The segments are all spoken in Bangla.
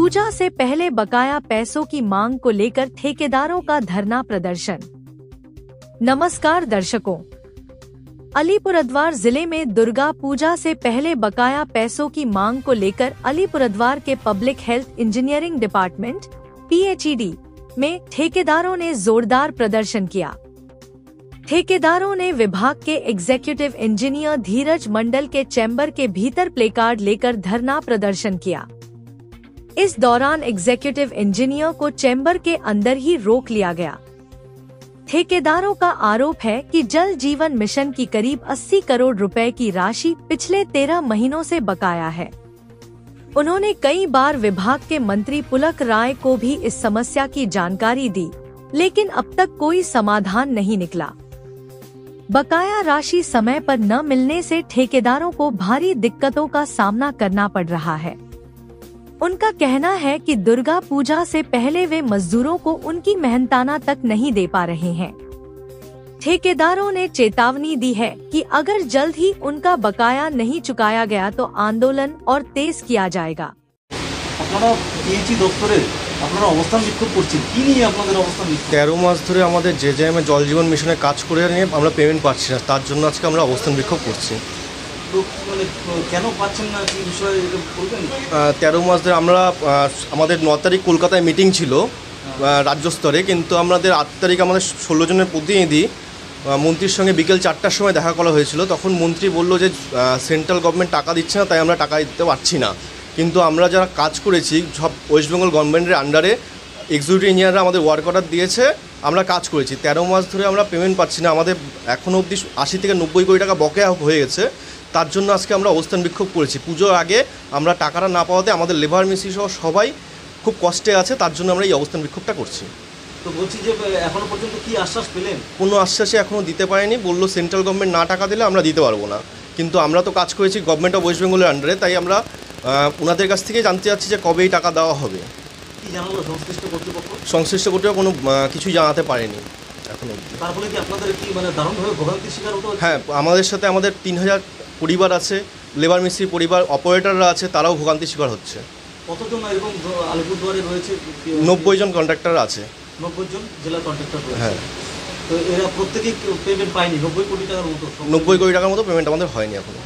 पूजा से पहले बकाया पैसों की मांग को लेकर ठेकेदारों का धरना प्रदर्शन। नमस्कार दर्शकों, अलीपुरद्वार जिले में दुर्गा पूजा से पहले बकाया पैसों की मांग को लेकर अलीपुरद्वार के public health engineering department PHED में ठेकेदारों ने जोरदार प्रदर्शन किया। ठेकेदारों ने विभाग के एग्जीक्यूटिव इंजीनियर धीरज मंडल के चैम्बर के भीतर प्लेकार्ड लेकर धरना प्रदर्शन किया। इस दौरान एग्जीक्यूटिव इंजीनियर को चैम्बर के अंदर ही रोक लिया गया। ठेकेदारों का आरोप है कि जल जीवन मिशन की करीब 80 करोड़ रुपए की राशि पिछले 13 महीनों से बकाया है। उन्होंने कई बार विभाग के मंत्री पुलक राय को भी इस समस्या की जानकारी दी, लेकिन अब तक कोई समाधान नहीं निकला। बकाया राशि समय पर न मिलने से ठेकेदारों को भारी दिक्कतों का सामना करना पड़ रहा है। उनका कहना है कि दुर्गा पूजा से पहले वे मजदूरों को उनकी मेहनताना तक नहीं दे पा रहे हैं। ठेकेदारों ने चेतावनी दी है कि अगर जल्द ही उनका बकाया नहीं चुकाया गया तो आंदोलन और तेज किया जाएगा। আপনারা পিএইচই দপ্তরে আপনারা অবস্থান বিক্ষোভ করছেন, কি নিয়ে আপনাদের অবস্থান বিক্ষোভ? 13 মাস ধরে আমাদের JJM জল জীবন মিশনে কাজ করে নিয়ে আমরা পেমেন্ট পাচ্ছি না, তার জন্য আজকে আমরা অবস্থান বিক্ষোভ করছি। তো মানে কেন পাচ্ছেন না, কি বিষয়ে বলবেন? 13 মাস ধরে আমরা আমাদের 9 তারিখ কলকাতায় মিটিং ছিল রাজ্য স্তরে, কিন্তু আমাদের 8 তারিখ আমাদের 16 জনের প্রতিনিধি মন্ত্রীর সঙ্গে বিকেল 4টার সময় দেখা করা হয়েছিল। তখন মন্ত্রী বলল যে সেন্ট্রাল গভর্নমেন্ট টাকা দিচ্ছে না, তাই আমরা টাকা দিতে পারছি না। কিন্তু আমরা যারা কাজ করেছি সব ওয়েস্ট বেঙ্গল গভর্নমেন্টের আন্ডারে এক্সিকিউটিভ ইঞ্জিনিয়াররা আমাদের ওয়ার্ক অর্ডার দিয়েছে, আমরা কাজ করেছি। 13 মাস ধরে আমরা পেমেন্ট পাচ্ছি না, আমাদের এখনও অবধি 80 থেকে 90 কোটি টাকা বকেয়া হয়ে গেছে। তার জন্য আজকে আমরা অবস্থান বিক্ষোভ করেছি। পুজোর আগে আমরা টাকাটা না পাওয়াতে আমাদের লেবার মিস্ত্রি সহ সবাই খুব কষ্টে আছে, তার জন্য আমরা এই অবস্থান বিক্ষোভটা করছি। তো বলছি যে এখনো পর্যন্ত কি আশ্বাস পেলেন? কোনো আশ্বাসই এখনও দিতে পারেনি, বললো সেন্ট্রাল গভর্নমেন্ট না টাকা দিলে আমরা দিতে পারবো না। কিন্তু আমরা তো কাজ করেছি গভর্নমেন্ট অফ ওয়েস্ট বেঙ্গলের আন্ডারে, তাই আমরা ওনাদের কাছ থেকে জানতে চাচ্ছি যে কবে এই টাকা দেওয়া হবে। কি জানালো সংশ্লিষ্ট কর্তৃপক্ষ? সংশ্লিষ্ট কর্তৃপক্ষ কোনো কিছুই জানাতে পারেনি এখনো অবধি। তার ফলে কি আপনাদের কি মানে দারুণভাবে ভোগান্তির শিকার হতে হচ্ছে? হ্যাঁ, আমাদের সাথে আমাদের 3000 পরিবার আছে, লেবার মিস্ত্রি পরিবার, অপারেটররা আছে, তারাও ভোগান্তির শিকার হচ্ছে। কতজন এরকম আলিপুরদুয়ারে রয়েছে? 90 জন কন্ট্রাক্টর আছে। 90 জন জেলা কন্ট্রাক্টর রয়েছে। হ্যাঁ, তো এরা প্রত্যেকেই পেমেন্ট পায়নি 90 কোটি টাকার মতো? 90 কোটি টাকার মতো পেমেন্ট আমাদের হয়নি এখনো।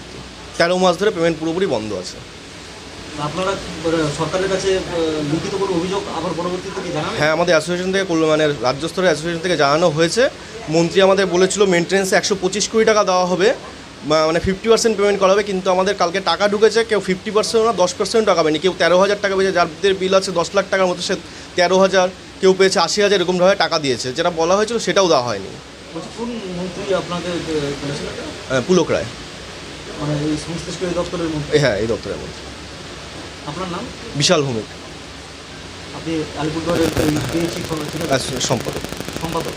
13 মাস ধরে পেমেন্ট পুরোপুরি বন্ধ আছে। আপনারা সরকারের কাছে লিখিত কোনো অভিযোগ আবার পরবর্তীতে কি জানাবেন? হ্যাঁ, আমাদের অ্যাসোসিয়েশন থেকে মানে রাজ্য স্তরের অ্যাসোসিয়েশন থেকে জানানো হয়েছে। মন্ত্রী আমাদের বলেছিল মেনটেন্যান্সে 125 কোটি টাকা দেওয়া হবে, মানে 50% পেমেন্ট করা হবে। কিন্তু আমাদের কালকে টাকা ঢুকেছে, কেউ 50% না 10% টাকা পায়নি। কেউ 13,000 টাকা পেয়েছে, যাদের বিল আছে 10 লাখ টাকার মতো, সে 13,000, কেউ পেয়েছে 80,000, এরকমভাবে টাকা দিয়েছে। যেটা বলা হয়েছিল সেটাও দেওয়া হয়নি। কোন মন্ত্রী আপনাকে বলেছিলেন? পুলক রায়, মানে এই সংশ্লিষ্ট এই দপ্তরের মন্ত্রী? হ্যাঁ, এই দপ্তরের মন্ত্রী। আপনার নাম? বিশাল ভৌমিক, আপনি আলিপুরদুয়ারের সম্পাদক। সম্পাদক।